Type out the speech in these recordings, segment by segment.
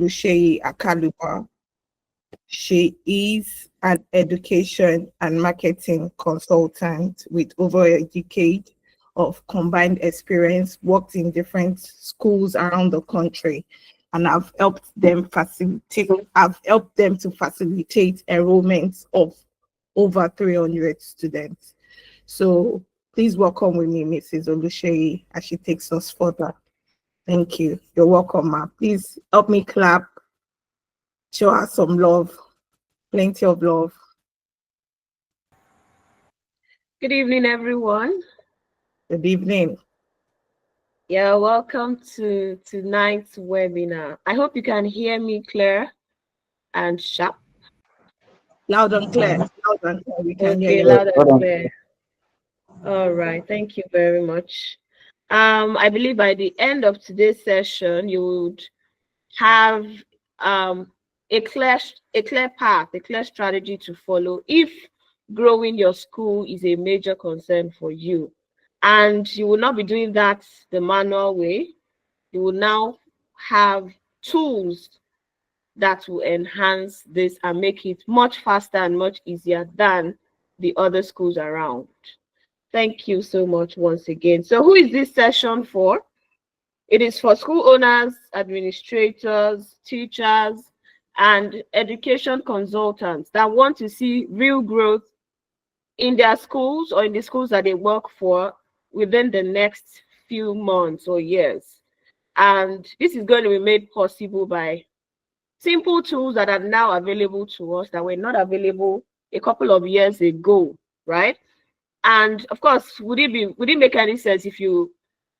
Oluseyi Akaluba. She is an education and marketing consultant with over a decade of combined experience, worked in different schools around the country, and I've helped them to facilitate enrollment of over 300 students. So please welcome with me Mrs. Oluseyi as she takes us further. Thank you. You're welcome, ma. Please help me clap. Show her some love. Plenty of love. Good evening, everyone. Good evening. Yeah, welcome to tonight's webinar. I hope you can hear me clear and sharp. Loud and clear. Loud and clear. We can hear you. Loud and clear. All right. Thank you very much. I believe by the end of today's session, you would have a clear path, a clear strategy to follow if growing your school is a major concern for you. And you will not be doing that the manual way. You will now have tools that will enhance this and make it much faster and much easier than the other schools around. Thank you so much once again. So who is this session for? It is for school owners, administrators, teachers, and education consultants that want to see real growth in their schools or in the schools that they work for within the next few months or years. And this is going to be made possible by simple tools that are now available to us that were not available a couple of years ago, right? And of course, would it make any sense if you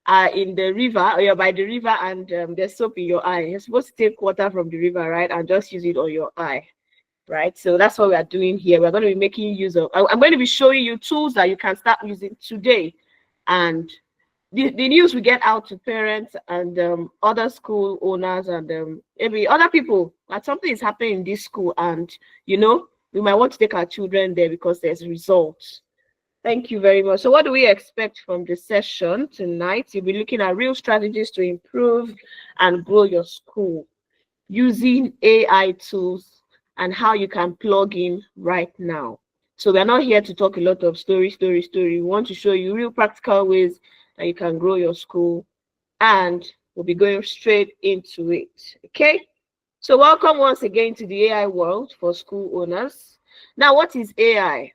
are in the river or you're by the river and there's soap in your eye? You're supposed to take water from the river, right? And just use it on your eye, right? So that's what we are doing here. We're going to be making use of, I'm going to be showing you tools that you can start using today. And the news we get out to parents and other school owners and maybe other people that something is happening in this school and, you know, we might want to take our children there because there's results. Thank you very much. So what do we expect from the session tonight? You'll be looking at real strategies to improve and grow your school using AI tools and how you can plug in right now. So we're not here to talk a lot of story. We want to show you real practical ways that you can grow your school, and we'll be going straight into it. Okay? So welcome once again to the AI world for school owners. Now, what is AI?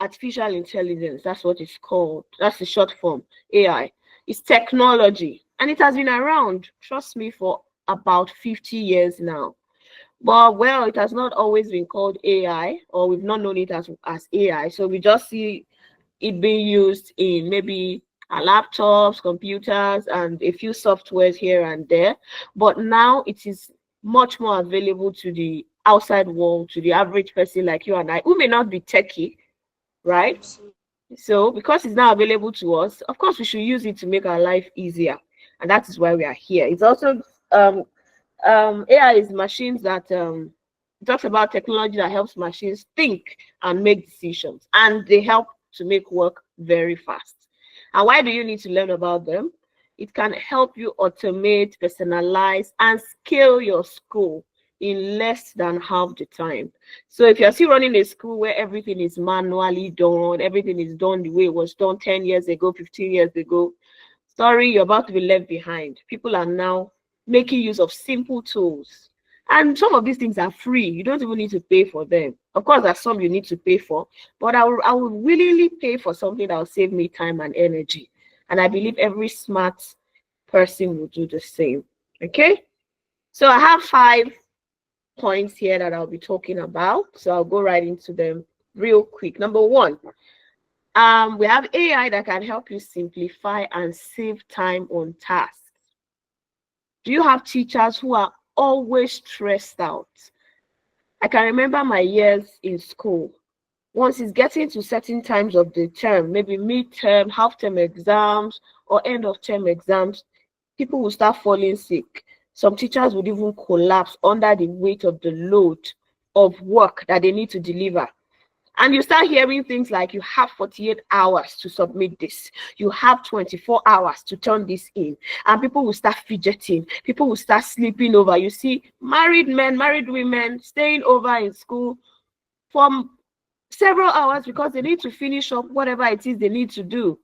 Artificial intelligence, that's what it's called. That's the short form, AI. It's technology, and it has been around, trust me, for about 50 years now. But, well, it has not always been called AI, or we've not known it as AI. So we just see it being used in maybe our laptops, computers, and a few softwares here and there. But now it is much more available to the outside world, to the average person like you and I, who may not be techie, right? So because it's now available to us, of course, we should use it to make our life easier. And that is why we are here. It's also AI is machines that talks about technology that helps machines think and make decisions, and they help to make work very fast. And why do you need to learn about them? It can help you automate, personalize, and scale your school in less than half the time. So if you're still running a school where everything is manually done, everything is done the way it was done 10 years ago, 15 years ago, sorry, you're about to be left behind. People are now making use of simple tools. And some of these things are free. You don't even need to pay for them. Of course, there's some you need to pay for, but I will willingly pay for something that will save me time and energy. And I believe every smart person will do the same. Okay? So I have 5 points here that I'll be talking about. So I'll go right into them real quick. Number 1, we have AI that can help you simplify and save time on tasks. Do you have teachers who are always stressed out? I can remember my years in school. Once it's getting to certain times of the term, maybe mid-term, half-term exams, or end-of-term exams, people will start falling sick. Some teachers would even collapse under the weight of the load of work that they need to deliver. And you start hearing things like you have 48 hours to submit this. You have 24 hours to turn this in. And people will start fidgeting. People will start sleeping over. You see married men, married women staying over in school for several hours because they need to finish up whatever it is they need to do.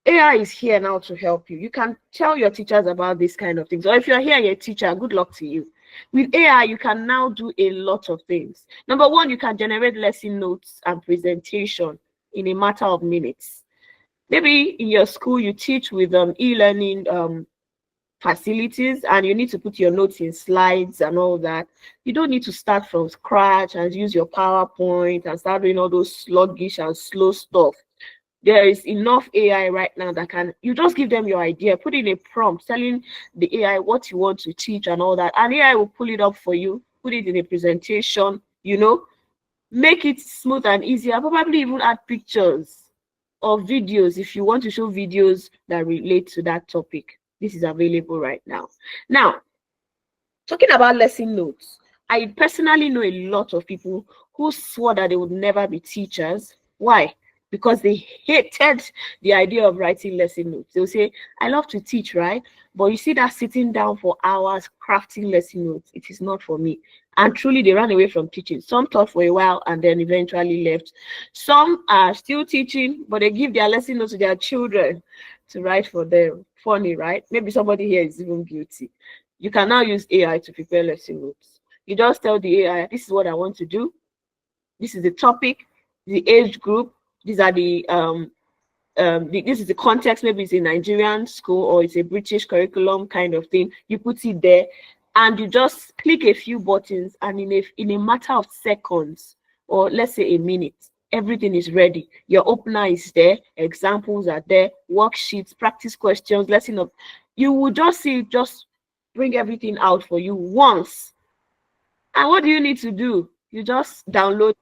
AI is here now to help you. You can tell your teachers about these kind of things. Or if you're here, you're a teacher, good luck to you. With AI, you can now do a lot of things. Number one, you can generate lesson notes and presentation in a matter of minutes. Maybe in your school, you teach with e-learning facilities and you need to put your notes in slides and all that. You don't need to start from scratch and use your PowerPoint and start doing all those sluggish and slow stuff. There is enough AI right now that can, you just give them your idea, put in a prompt telling the AI what you want to teach and all that, and AI will pull it up for you, put it in a presentation, you know, make it smooth and easier, probably even add pictures or videos if you want to show videos that relate to that topic. This is available right now. Now, talking about lesson notes, I personally know a lot of people who swore that they would never be teachers. Why? Because they hated the idea of writing lesson notes. They'll say, I love to teach, right? But you see that sitting down for hours crafting lesson notes, it is not for me. And truly, they ran away from teaching. Some taught for a while and then eventually left. Some are still teaching, but they give their lesson notes to their children to write for them. Funny, right? Maybe somebody here is even guilty. You can now use AI to prepare lesson notes. You just tell the AI, this is what I want to do. This is the topic, the age group. These are this is the context. Maybe it's a Nigerian school or it's a British curriculum kind of thing. You put it there and you just click a few buttons, and in a matter of seconds, or let's say a minute, everything is ready. Your opener is there, examples are there, worksheets, practice questions, lesson of, you will just see, just bring everything out for you once. And what do you need to do? You just download,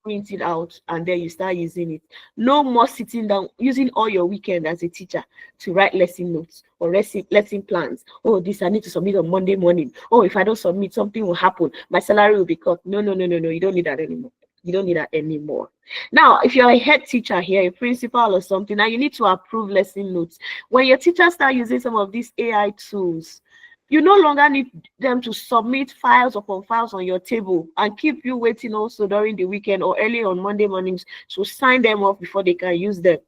print it out, and then you start using it. No more sitting down, using all your weekend as a teacher to write lesson notes or lesson plans. Oh, this I need to submit on Monday morning. Oh, if I don't submit, something will happen. My salary will be cut. No. You don't need that anymore. You don't need that anymore. Now, if you're a head teacher here, a principal or something, now you need to approve lesson notes. When your teachers start using some of these AI tools, you no longer need them to submit files upon files on your table and keep you waiting also during the weekend or early on Monday mornings to sign them off before they can use them.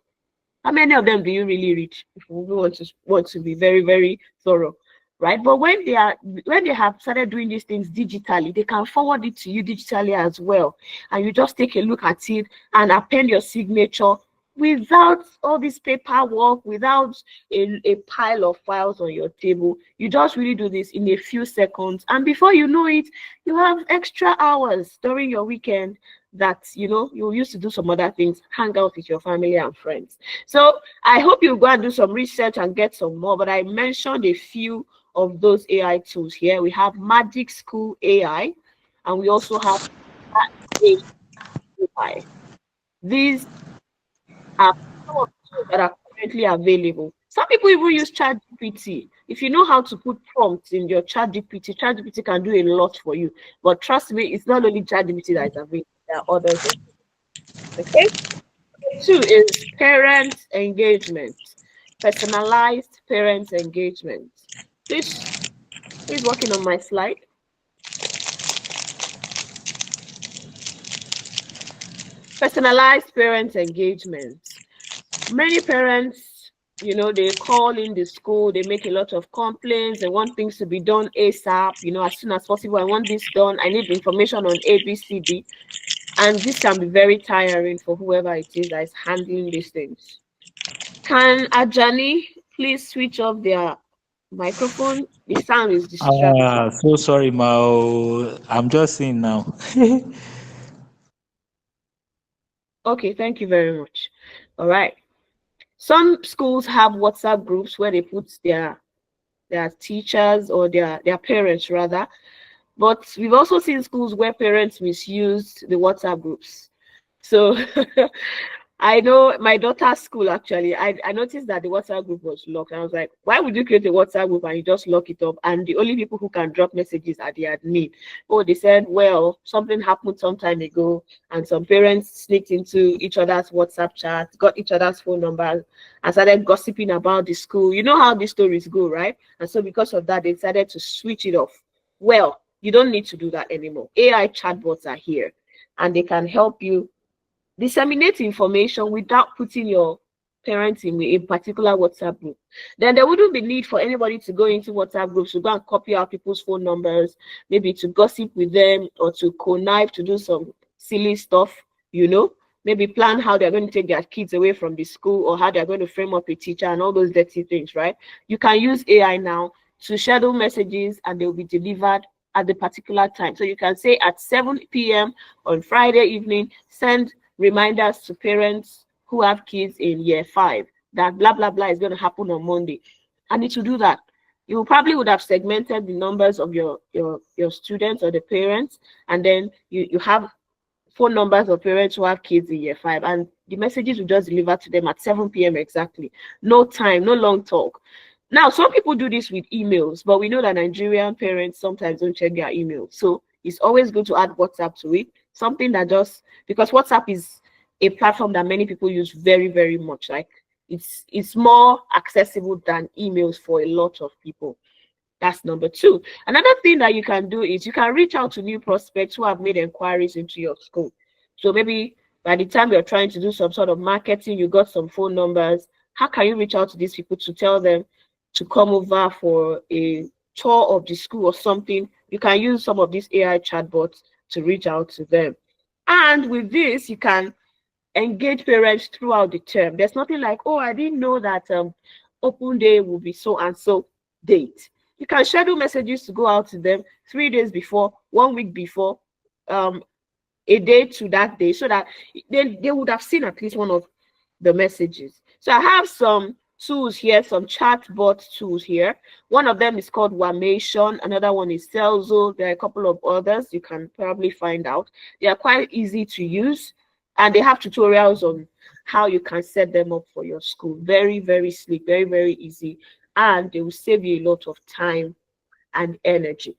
How many of them do you really reach? If we want to be very, very thorough, right? But when they have started doing these things digitally, they can forward it to you digitally as well. And you just take a look at it and append your signature without all this paperwork, without a pile of files on your table. You just really do this in a few seconds, and before you know it, you have extra hours during your weekend that you used to do some other things, hang out with your family and friends. So I hope you go and do some research and get some more, but I mentioned a few of those AI tools here. We have Magic School AI, and we also have AI. These are some of the tools that are currently available. Some people even use ChatGPT. If you know how to put prompts in your ChatGPT, ChatGPT can do a lot for you. But trust me, it's not only ChatGPT that is available. There are others. Okay. 2 is parent engagement, personalized parent engagement. Please working on my slide. Personalized parent engagement. Many parents, they call in the school, they make a lot of complaints, they want things to be done ASAP, as soon as possible. I want this done, I need information on ABCD. And this can be very tiring for whoever it is that is handling these things. Can Ajani please switch off their microphone? The sound is distracting. So sorry, Mao. I'm just seeing now. Okay, thank you very much. All right. Some schools have WhatsApp groups where they put their teachers or their parents rather. But we've also seen schools where parents misuse the WhatsApp groups. So I know my daughter's school actually. I noticed that the WhatsApp group was locked. I was like, why would you create a WhatsApp group and you just lock it up? And the only people who can drop messages are the admin. Oh, they said, well, something happened some time ago, and some parents sneaked into each other's WhatsApp chat, got each other's phone numbers, and started gossiping about the school. You know how these stories go, right? And so because of that, they decided to switch it off. Well, you don't need to do that anymore. AI chatbots are here, and they can help you disseminate information without putting your parents in a particular WhatsApp group. Then there wouldn't be need for anybody to go into WhatsApp groups to go and copy out people's phone numbers, maybe to gossip with them or to connive to do some silly stuff, you know, maybe plan how they're going to take their kids away from the school or how they're going to frame up a teacher and all those dirty things, right? You can use AI now to schedule messages and they'll be delivered at the particular time. So you can say at 7 p.m. on Friday evening, send reminders to parents who have kids in year 5 that blah blah blah is going to happen on Monday, and it will do that. You probably would have segmented the numbers of your students or the parents, and then you have phone numbers of parents who have kids in year 5, and the messages will just deliver to them at 7 p.m. exactly. No time, no long talk. Now, some people do this with emails, but we know that Nigerian parents sometimes don't check their emails, so it's always good to add WhatsApp to it. Something that just, because WhatsApp is a platform that many people use very, very much. Like it's more accessible than emails for a lot of people. That's number 2. Another thing that you can do is you can reach out to new prospects who have made inquiries into your school. So maybe by the time you're trying to do some sort of marketing, you got some phone numbers. How can you reach out to these people to tell them to come over for a tour of the school or something? You can use some of these AI chatbots to reach out to them. And with this, you can engage parents throughout the term. There's nothing like, oh, I didn't know that open day will be so and so date. You can schedule messages to go out to them 3 days before, 1 week before, a day to that day, so that they would have seen at least one of the messages. So I have some tools here, some chatbot tools here. One of them is called Wamation. Another one is Celzo. There are a couple of others you can probably find out. They are quite easy to use, and they have tutorials on how you can set them up for your school. Very, very sleek, very, very easy, and they will save you a lot of time and energy.